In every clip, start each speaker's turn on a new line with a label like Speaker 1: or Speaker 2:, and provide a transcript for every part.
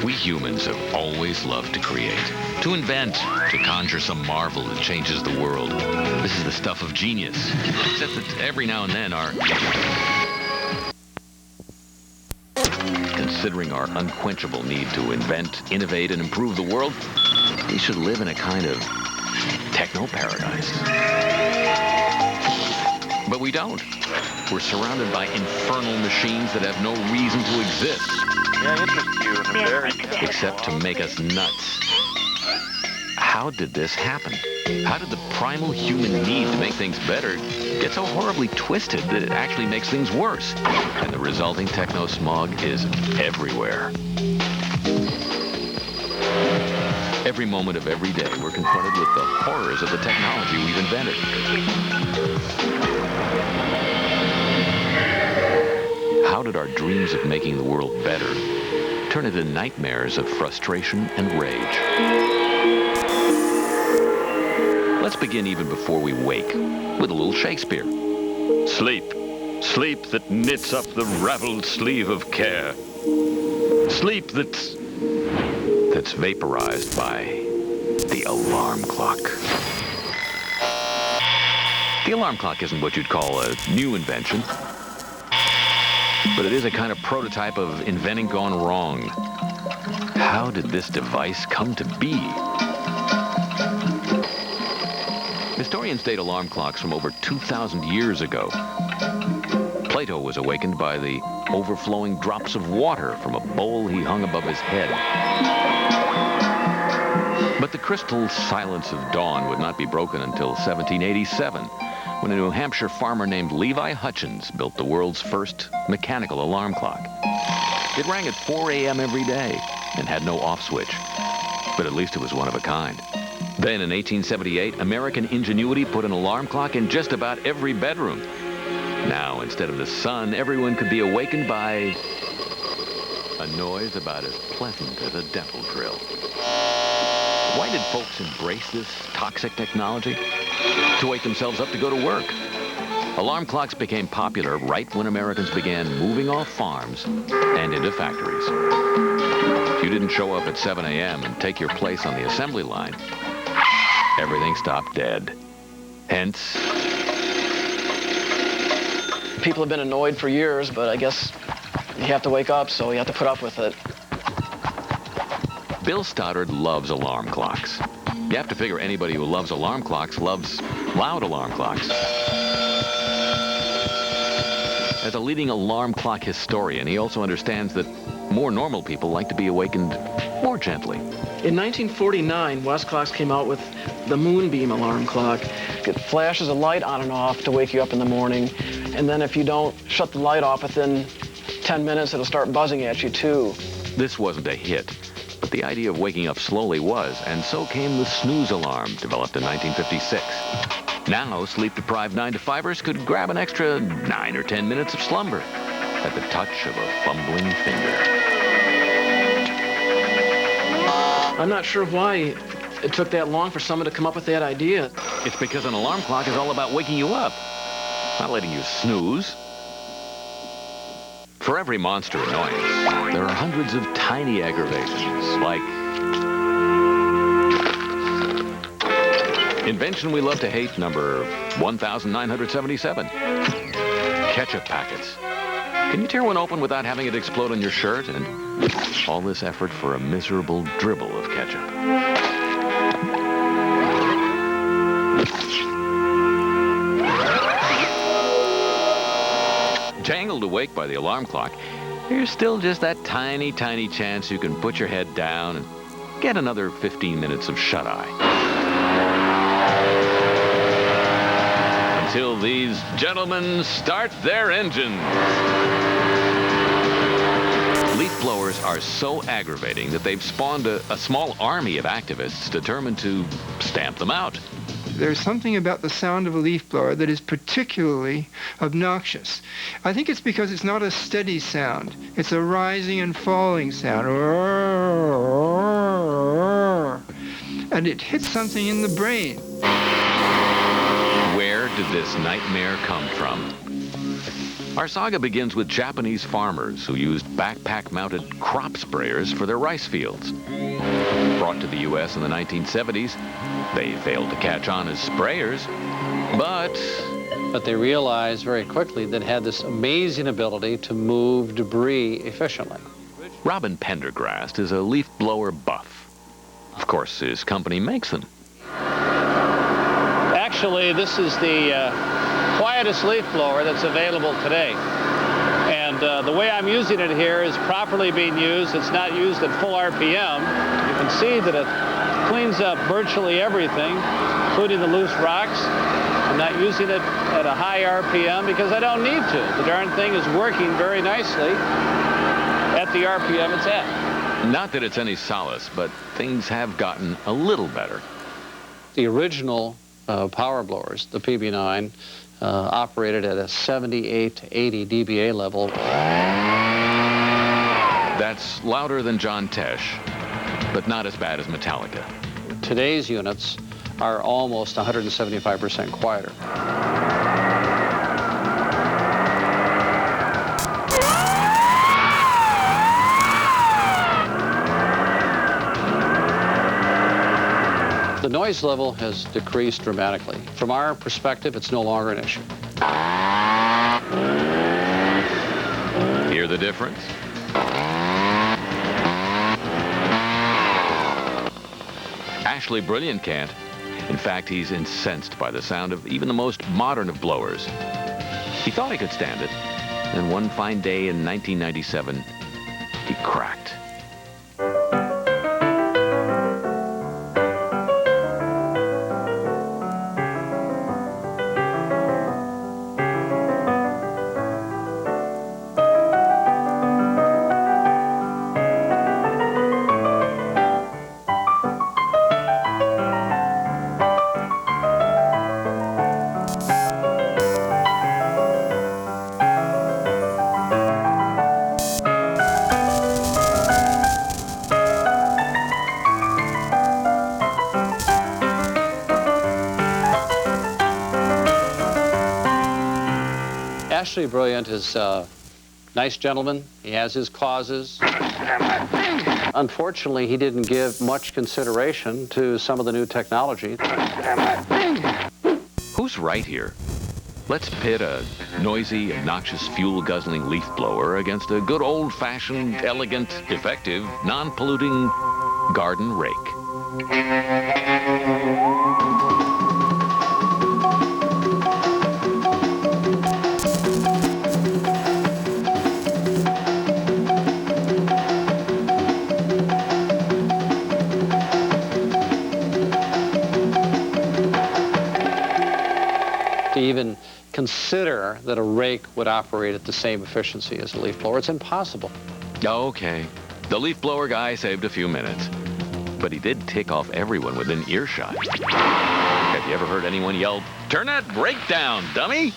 Speaker 1: We humans have always loved to create, to invent, to conjure some marvel that changes the world. This is the stuff of genius. Except that every now and then considering our unquenchable need to invent, innovate, and improve the world, we should live in a kind of techno-paradise. But we don't. We're surrounded by infernal machines that have no reason to exist.
Speaker 2: Yeah, interest you in a very...
Speaker 1: Except to make us nuts. How did this happen? How did the primal human need to make things better get so horribly twisted that it actually makes things worse? And the resulting techno-smog is everywhere. Every moment of every day, we're confronted with the horrors of the technology we've invented. How did our dreams of making the world better turn into nightmares of frustration and rage? Let's begin even before we wake, with a little Shakespeare. Sleep, sleep that knits up the raveled sleeve of care. Sleep that's vaporized by the alarm clock. The alarm clock isn't what you'd call a new invention, but it is a kind of prototype of inventing gone wrong. How did this device come to be? Historians date alarm clocks from over 2,000 years ago. Plato was awakened by the overflowing drops of water from a bowl he hung above his head. But the crystal silence of dawn would not be broken until 1787, when a New Hampshire farmer named Levi Hutchins built the world's first mechanical alarm clock. It rang at 4 a.m. every day and had no off switch, but at least it was one of a kind. Then in 1878, American ingenuity put an alarm clock in just about every bedroom. Now, instead of the sun, everyone could be awakened by a noise about as pleasant as a dental drill. Why did folks embrace this toxic technology? To wake themselves up to go to work. Alarm clocks became popular right when Americans began moving off farms and into factories. If you didn't show up at 7 a.m. and take your place on the assembly line, everything stopped dead. Hence,
Speaker 3: people have been annoyed for years, but I guess you have to wake up, so you have to put up with it.
Speaker 1: Bill Stoddard loves alarm clocks. You have to figure anybody who loves alarm clocks loves loud alarm clocks. As a leading alarm clock historian, he also understands that more normal people like to be awakened more gently.
Speaker 3: In 1949, Westclox came out with the Moonbeam alarm clock. It flashes a light on and off to wake you up in the morning, and then if you don't shut the light off within 10 minutes, it'll start buzzing at you too.
Speaker 1: This wasn't a hit, but the idea of waking up slowly was, and so came the snooze alarm, developed in 1956. Now, sleep-deprived 9-to-5ers could grab an extra 9 or 10 minutes of slumber at the touch of a fumbling finger.
Speaker 3: I'm not sure why it took that long for someone to come up with that idea.
Speaker 1: It's because an alarm clock is all about waking you up, not letting you snooze. For every monster annoyance, there are hundreds of tiny aggravations, like invention we love to hate, number 1977. Ketchup packets. Can you tear one open without having it explode on your shirt? And all this effort for a miserable dribble of ketchup. Jangled awake by the alarm clock, there's still just that tiny, tiny chance you can put your head down and get another 15 minutes of shut-eye. Until these gentlemen start their engines. Leaf blowers are so aggravating that they've spawned a small army of activists determined to stamp them out.
Speaker 4: There's something about the sound of a leaf blower that is particularly obnoxious. I think it's because it's not a steady sound. It's a rising and falling sound. And it hits something in the brain.
Speaker 1: Where did this nightmare come from? Our saga begins with Japanese farmers who used backpack-mounted crop sprayers for their rice fields. Brought to the U.S. in the 1970s, they failed to catch on as sprayers, but
Speaker 5: they realized very quickly that it had this amazing ability to move debris efficiently.
Speaker 1: Robin Pendergrast is a leaf blower buff. Of course, his company makes them.
Speaker 5: Actually, this is the quietest leaf blower that's available today. And the way I'm using it here is properly being used. It's not used at full RPM. You can see that it cleans up virtually everything, including the loose rocks. I'm not using it at a high RPM because I don't need to. The darn thing is working very nicely at the RPM it's at.
Speaker 1: Not that it's any solace, but things have gotten a little better.
Speaker 5: The original power blowers, the PB9, operated at a 78 to 80 dBA level.
Speaker 1: That's louder than John Tesh, but not as bad as Metallica.
Speaker 5: Today's units are almost 175% quieter. The noise level has decreased dramatically. From our perspective, it's no longer an issue.
Speaker 1: Hear the difference? Ashley Brilliant can't. In fact, he's incensed by the sound of even the most modern of blowers. He thought he could stand it, and one fine day in 1997, he cracked.
Speaker 5: Ashley Brilliant is a nice gentleman. He has his causes. Unfortunately, he didn't give much consideration to some of the new technology.
Speaker 1: Who's right here? Let's pit a noisy, obnoxious, fuel-guzzling leaf blower against a good old-fashioned, elegant, effective, non-polluting garden rake.
Speaker 5: To even consider that a rake would operate at the same efficiency as a leaf blower, it's impossible.
Speaker 1: Okay, the leaf blower guy saved a few minutes, but he did tick off everyone within earshot. Have you ever heard anyone yell, "Turn that rake down, dummy"?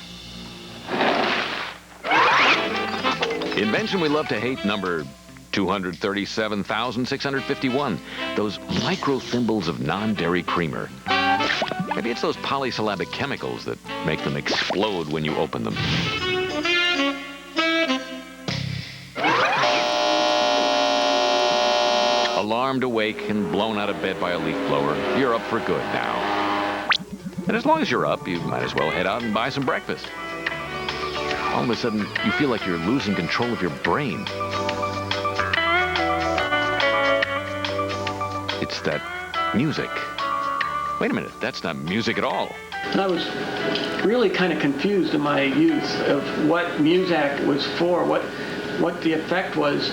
Speaker 1: Invention we love to hate, number 237,651. Those micro thimbles of non-dairy creamer. Maybe it's those polysyllabic chemicals that make them explode when you open them. Alarmed, awake, and blown out of bed by a leaf blower, you're up for good now. And as long as you're up, you might as well head out and buy some breakfast. All of a sudden, you feel like you're losing control of your brain. It's that music. Wait a minute, that's not music at all.
Speaker 3: I was really kind of confused in my youth of what Muzak was for, what the effect was.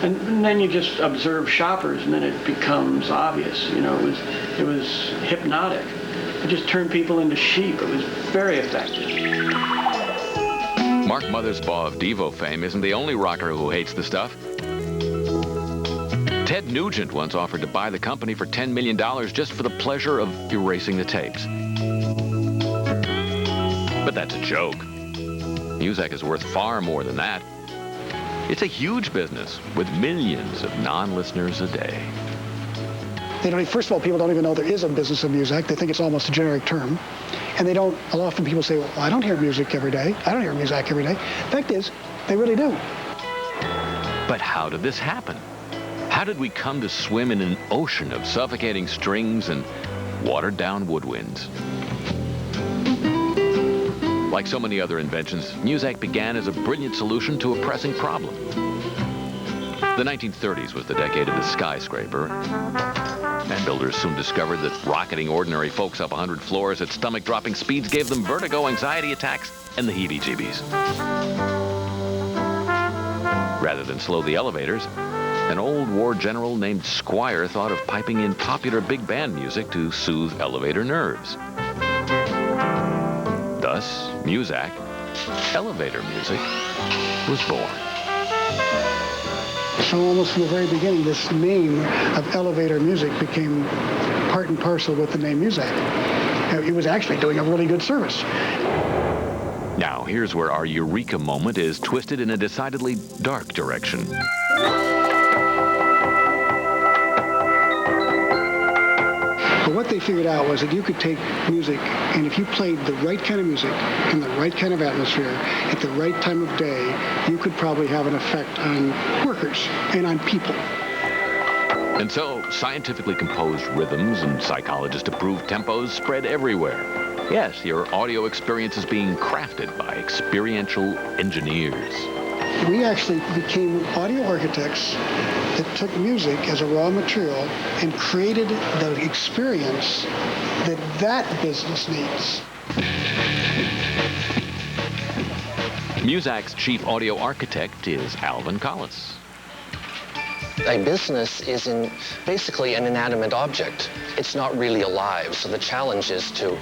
Speaker 3: And then you just observe shoppers, and then it becomes obvious. You know, it was hypnotic. It just turned people into sheep. It was very effective.
Speaker 1: Mark Mothersbaugh of Devo fame isn't the only rocker who hates the stuff. Ted Nugent once offered to buy the company for $10 million just for the pleasure of erasing the tapes. But that's a joke. Muzak is worth far more than that. It's a huge business with millions of non-listeners a day.
Speaker 6: First of all, people don't even know there is a business of music. They think it's almost a generic term. And they don't, often people say, well, I don't hear music every day. I don't hear music every day. Fact is, they really do.
Speaker 1: But how did this happen? How did we come to swim in an ocean of suffocating strings and watered-down woodwinds? Like so many other inventions, Muzak began as a brilliant solution to a pressing problem. The 1930s was the decade of the skyscraper, and builders soon discovered that rocketing ordinary folks up 100 floors at stomach-dropping speeds gave them vertigo, anxiety attacks, and the heebie-jeebies. Rather than slow the elevators, an old war general named Squire thought of piping in popular big band music to soothe elevator nerves. Thus, Muzak, elevator music, was born.
Speaker 6: So almost from the very beginning, this name of elevator music became part and parcel with the name Muzak. It was actually doing a really good service.
Speaker 1: Now, here's where our eureka moment is twisted in a decidedly dark direction.
Speaker 6: But what they figured out was that you could take music, and if you played the right kind of music in the right kind of atmosphere at the right time of day, you could probably have an effect on workers and on people.
Speaker 1: And so, scientifically composed rhythms and psychologist-approved tempos spread everywhere. Yes, your audio experience is being crafted by experiential engineers.
Speaker 6: We actually became audio architects that took music as a raw material and created the experience that business needs.
Speaker 1: Muzak's chief audio architect is Alvin Collis.
Speaker 7: A business is basically an inanimate object. It's not really alive, so the challenge is to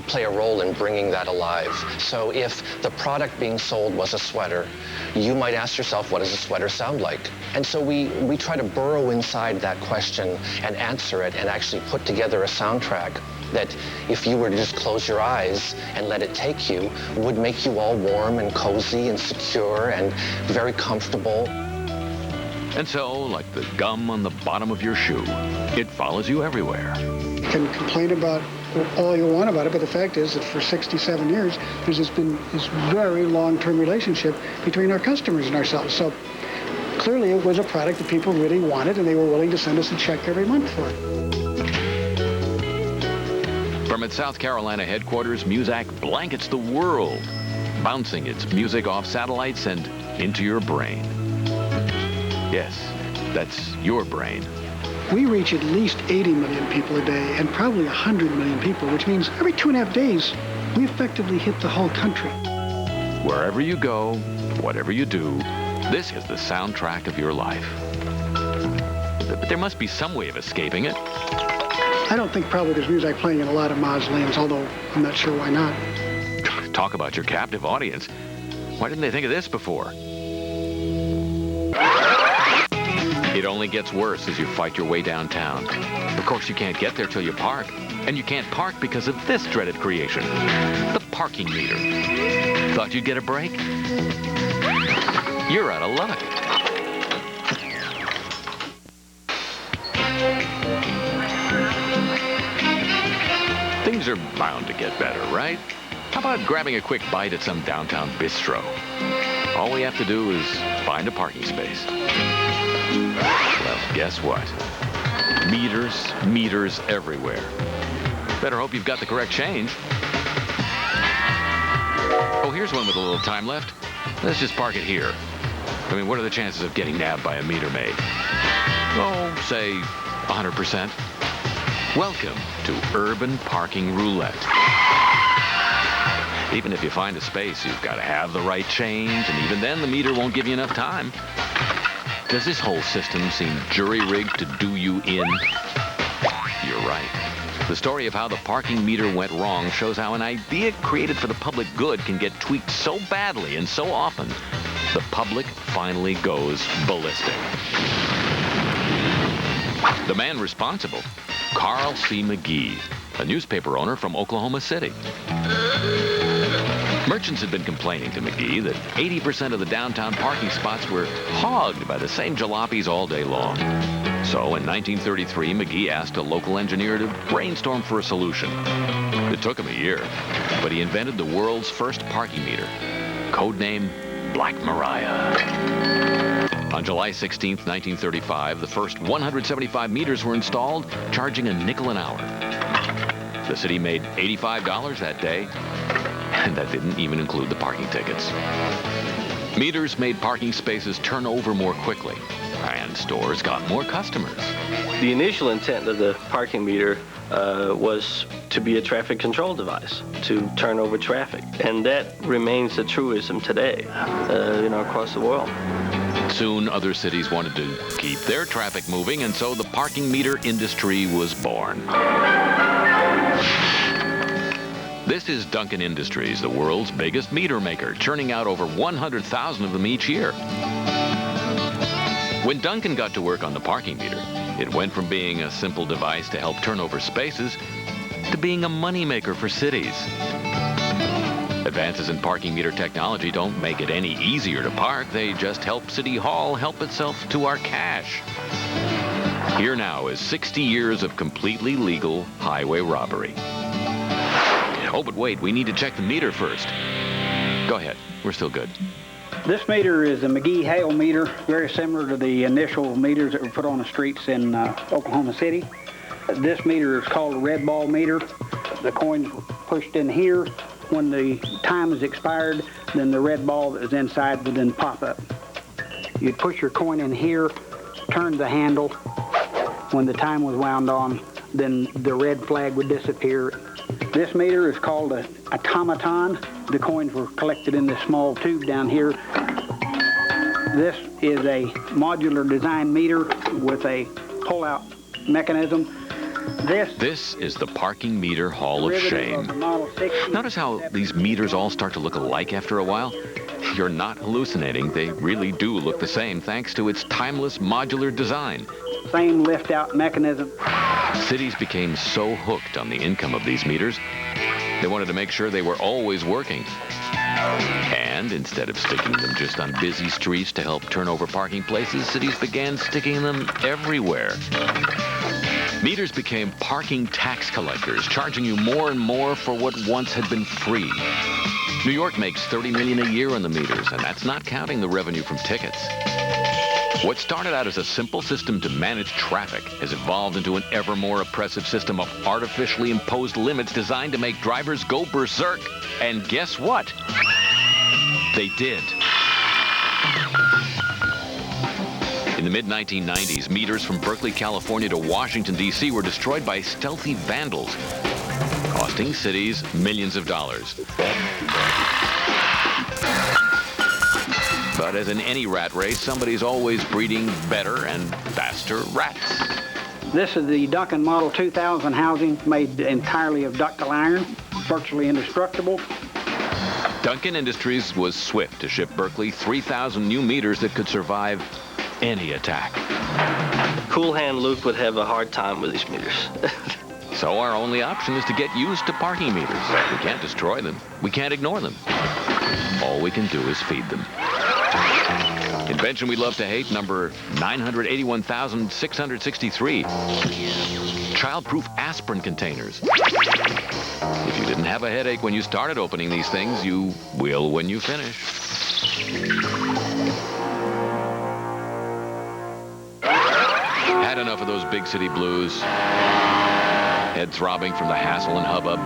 Speaker 7: play a role in bringing that alive. So if the product being sold was a sweater, you might ask yourself, what does a sweater sound like? And so we try to burrow inside that question and answer it and actually put together a soundtrack that if you were to just close your eyes and let it take you, would make you all warm and cozy and secure and very comfortable.
Speaker 1: And so, like the gum on the bottom of your shoe, it follows you everywhere.
Speaker 6: You can complain about all you want about it, but the fact is that for 67 years, there's just been this very long-term relationship between our customers and ourselves. So clearly it was a product that people really wanted, and they were willing to send us a check every month for it.
Speaker 1: From its South Carolina headquarters, Muzak blankets the world, bouncing its music off satellites and into your brain. Yes, that's your brain.
Speaker 6: We reach at least 80 million people a day and probably 100 million people, which means every 2.5 days, we effectively hit the whole country.
Speaker 1: Wherever you go, whatever you do, this is the soundtrack of your life. But there must be some way of escaping it.
Speaker 6: I don't think probably there's music playing in a lot of mausoleums, although I'm not sure why not.
Speaker 1: Talk about your captive audience. Why didn't they think of this before? It only gets worse as you fight your way downtown. Of course, you can't get there till you park. And you can't park because of this dreaded creation, the parking meter. Thought you'd get a break? You're out of luck. Things are bound to get better, right? How about grabbing a quick bite at some downtown bistro? All we have to do is find a parking space. Well, guess what? Meters everywhere. Better hope you've got the correct change. Oh, here's one with a little time left. Let's just park it here. I mean, what are the chances of getting nabbed by a meter maid? Oh, say 100%. Welcome to Urban Parking Roulette. Even if you find a space, you've got to have the right change, and even then, the meter won't give you enough time. Does this whole system seem jury-rigged to do you in? You're right. The story of how the parking meter went wrong shows how an idea created for the public good can get tweaked so badly and so often, the public finally goes ballistic. The man responsible, Carl C. McGee, a newspaper owner from Oklahoma City. Merchants had been complaining to McGee that 80% of the downtown parking spots were hogged by the same jalopies all day long. So in 1933, McGee asked a local engineer to brainstorm for a solution. It took him a year, but he invented the world's first parking meter, codename Black Maria. On July 16, 1935, the first 175 meters were installed, charging a nickel an hour. The city made $85 that day, and that didn't even include the parking tickets. Meters made parking spaces turn over more quickly, and stores got more customers.
Speaker 8: The initial intent of the parking meter was to be a traffic control device, to turn over traffic. And that remains a truism today, across the world.
Speaker 1: Soon, other cities wanted to keep their traffic moving, and so the parking meter industry was born. This is Duncan Industries, the world's biggest meter maker, churning out over 100,000 of them each year. When Duncan got to work on the parking meter, it went from being a simple device to help turn over spaces to being a moneymaker for cities. Advances in parking meter technology don't make it any easier to park. They just help City Hall help itself to our cash. Here now is 60 years of completely legal highway robbery. Oh, but wait, we need to check the meter first. Go ahead, we're still good.
Speaker 9: This meter is a McGee-Hale meter, very similar to the initial meters that were put on the streets in Oklahoma City. This meter is called a red ball meter. The coins were pushed in here. When the time is expired, then the red ball that is inside would then pop up. You'd push your coin in here, turn the handle. When the time was wound on, then the red flag would disappear. This meter is called an automaton. The coins were collected in this small tube down here. This is a modular design meter with a pull-out mechanism.
Speaker 1: This is the Parking Meter Hall of Shame. Notice how these meters all start to look alike after a while? You're not hallucinating. They really do look the same thanks to its timeless modular design.
Speaker 9: Same lift-out mechanism.
Speaker 1: Cities became so hooked on the income of these meters, they wanted to make sure they were always working. And instead of sticking them just on busy streets to help turn over parking places, cities began sticking them everywhere. Meters became parking tax collectors, charging you more and more for what once had been free. New York makes $30 million a year on the meters, and that's not counting the revenue from tickets. What started out as a simple system to manage traffic has evolved into an ever more oppressive system of artificially imposed limits designed to make drivers go berserk. And guess what? They did. In the mid-1990s, meters from Berkeley, California to Washington, D.C. were destroyed by stealthy vandals, costing cities millions of dollars. But as in any rat race, somebody's always breeding better and faster rats.
Speaker 9: This is the Duncan Model 2000 housing made entirely of ductile iron, virtually indestructible.
Speaker 1: Duncan Industries was swift to ship Berkeley 3,000 new meters that could survive any attack.
Speaker 8: Cool Hand Luke would have a hard time with these meters.
Speaker 1: So our only option is to get used to parking meters. We can't destroy them. We can't ignore them. All we can do is feed them. Invention we love to hate, number 981,663. Child-proof aspirin containers. If you didn't have a headache when you started opening these things, you will when you finish. Had enough of those big city blues. Head throbbing from the hassle and hubbub.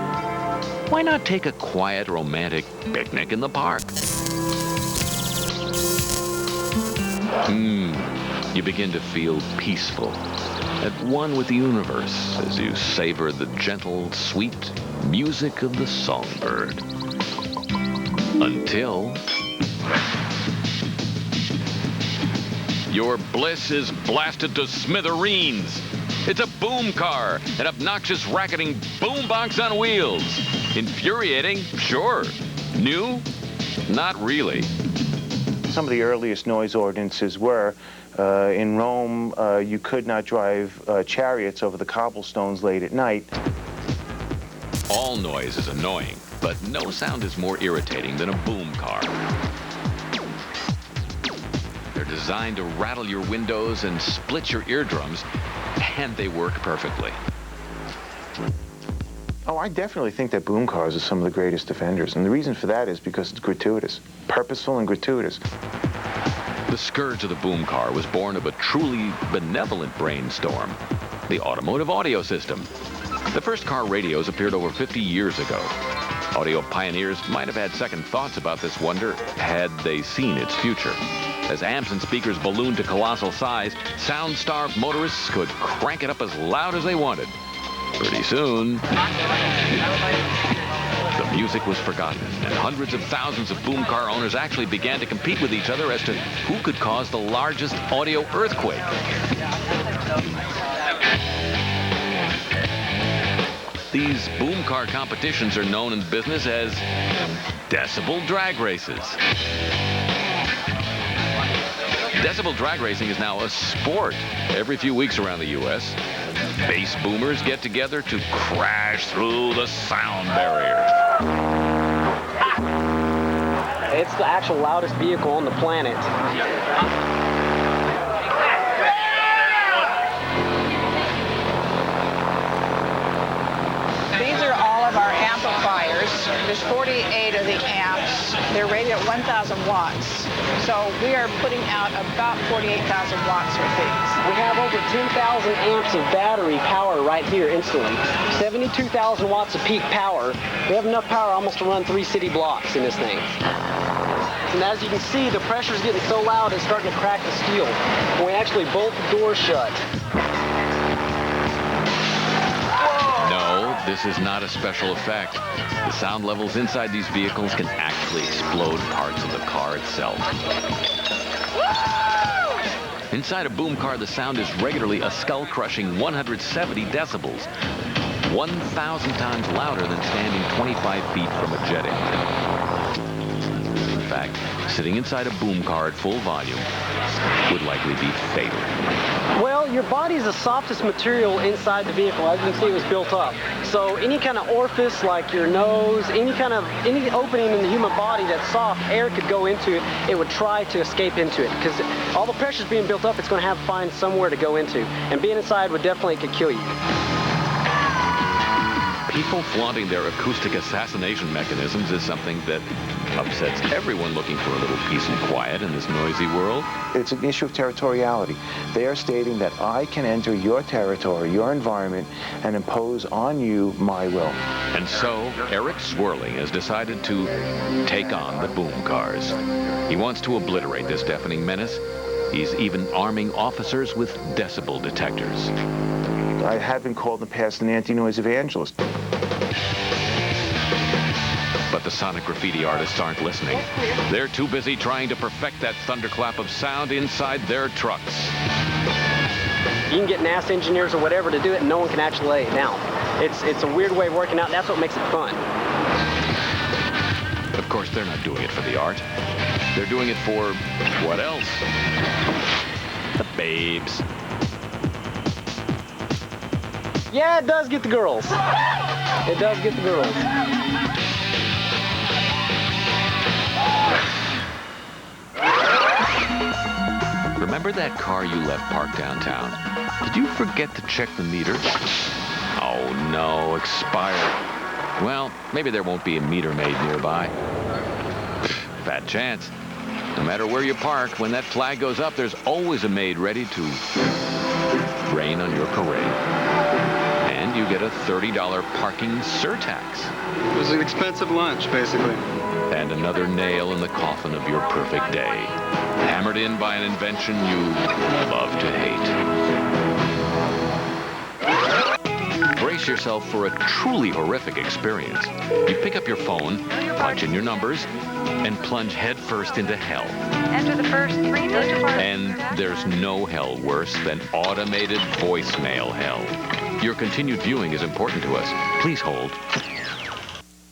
Speaker 1: Why not take a quiet, romantic picnic in the park? You begin to feel peaceful, at one with the universe, as you savor the gentle, sweet music of the songbird. Until your bliss is blasted to smithereens. It's a boom car, an obnoxious, racketing boombox on wheels. Infuriating, sure. New? Not really.
Speaker 10: Some of the earliest noise ordinances were, in Rome, you could not drive chariots over the cobblestones late at night.
Speaker 1: All noise is annoying, but no sound is more irritating than a boom car. They're designed to rattle your windows and split your eardrums, and they work perfectly.
Speaker 10: Oh, I definitely think that boom cars are some of the greatest defenders, and the reason for that is because it's gratuitous, purposeful and gratuitous.
Speaker 1: The scourge of the boom car was born of a truly benevolent brainstorm, the automotive audio system. The first car radios appeared over 50 years ago. Audio pioneers might have had second thoughts about this wonder had they seen its future. As amps and speakers ballooned to colossal size, sound-starved motorists could crank it up as loud as they wanted. Pretty soon, the music was forgotten, and hundreds of thousands of boom car owners actually began to compete with each other as to who could cause the largest audio earthquake. These boom car competitions are known in business as decibel drag races. Decibel drag racing is now a sport every few weeks around the U.S. Bass boomers get together to crash through the sound barrier.
Speaker 3: It's the actual loudest vehicle on the planet.
Speaker 11: These are all of our amplifiers. There's 48 of the amps. They're rated at 1,000 watts. So we are putting out about 48,000 watts with these.
Speaker 3: We have over 10,000 amps of battery power right here instantly. 72,000 watts of peak power. We have enough power almost to run 3 city blocks in this thing. And as you can see, the pressure's getting so loud it's starting to crack the steel. When we actually bolt the door shut.
Speaker 1: No, this is not a special effect. The sound levels inside these vehicles can actually explode parts of the car itself. Inside a boom car, the sound is regularly a skull-crushing 170 decibels, 1,000 times louder than standing 25 feet from a jet engine. In fact, sitting inside a boom car at full volume would likely be fatal.
Speaker 3: Well, your body is the softest material inside the vehicle. As you can see, it was built up. So any kind of orifice, like your nose, any opening in the human body that's soft, air could go into it. It would try to escape into it because all the pressure's being built up. It's going to have to find somewhere to go into, and being inside would definitely could kill you.
Speaker 1: People flaunting their acoustic assassination mechanisms is something that upsets everyone looking for a little peace and quiet in this noisy world.
Speaker 10: It's an issue of territoriality. They are stating that I can enter your territory, your environment, and impose on you my will.
Speaker 1: And so, Eric Swirling has decided to take on the boom cars. He wants to obliterate this deafening menace. He's even arming officers with decibel detectors.
Speaker 10: I have been called in the past an anti-noise evangelist.
Speaker 1: But the sonic graffiti artists aren't listening. They're too busy trying to perfect that thunderclap of sound inside their trucks.
Speaker 3: You can get NASA engineers or whatever to do it, and no one can actually lay it down. It's a weird way of working out, and that's what makes it fun.
Speaker 1: Of course, they're not doing it for the art. They're doing it for what else? The babes.
Speaker 3: Yeah, it does get the girls. It does get the girls.
Speaker 1: Remember that car you left parked downtown? Did you forget to check the meter? Oh no, expired. Well, maybe there won't be a meter maid nearby. Bad chance. No matter where you park, when that flag goes up, there's always a maid ready to rain on your parade. And you get a $30 parking surtax.
Speaker 12: It was an expensive lunch, basically.
Speaker 1: And another nail in the coffin of your perfect day. Hammered in by an invention you love to hate. Brace yourself for a truly horrific experience. You pick up your phone, punch in your numbers, and plunge headfirst into hell.
Speaker 13: Enter the first 3 digits.
Speaker 1: And there's no hell worse than automated voicemail hell. Your continued viewing is important to us. Please hold.